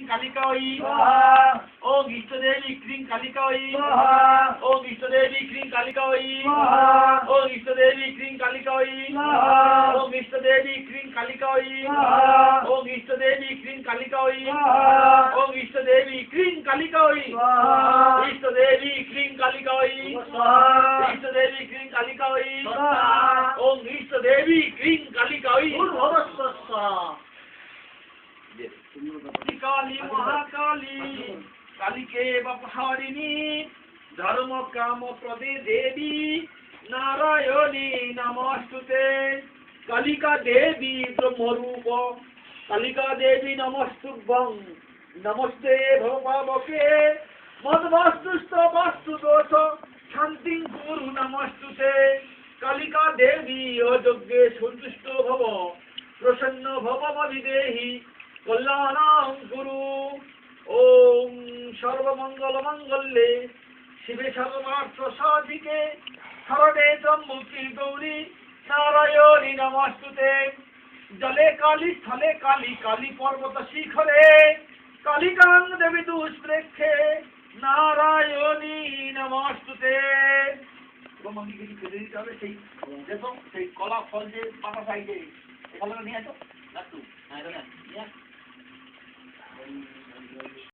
কালিকাই ওম ইষ্টদেবী ক্রিং কালিকাই ওম ইষ্টদেবী ক্রিং কালিকাই ওম ইষ্টদেবী ক্রিং কালিকাই ওম ইষ্টদেবী ক্রিং কালিকাই ওম ইষ্টদেবী ক্রিং কালিকাই ওম ইষ্টদেবী ক্রিং কালিকাই ইষ্টদেবী ক্রিং কালিকাই ইষ্টদেবী ক্রিং কালিকাই ওম ইষ্টদেবী ক্রিং কালিকাই কালী মহাকালী কালীকে বাপহারিণী ধর্ম কাম প্রদে দেবী নারায়ণী নমস্তুতে কালিকা দেবী ব্রহ্মরূপ কালিকা দেবী নমস্তুভ্যং নমস্তে ভবকে মদবাস্তুস্ত বাস্তু দোষ শান্তিং কুরু নমস্তুতে কালিকা দেবী অযজ্ঞে সন্তুষ্ট ভব প্রসন্ন ভব মদিদেহি কল্যাণং গুরু ওম সর্বমঙ্গল মঙ্গলে শিবে সর্বার্থ সাধিকে শরণে ত্রম্বকে গৌরী নারায়ণী নমস্তুতে জলে কালী স্থলে কালী কালী পর্বত শিখরে কালিকাং দেবী দুষ্প্রেক্ষে নারায়ণী নমস্তুতে মন্দির কিছু ফেলে দিতে হবে সেই দেখো সেই কলা ফল যে পাতা সাইডে কলাটা নিয়ে আসো লাট্টু হ্যাঁ নিয়ে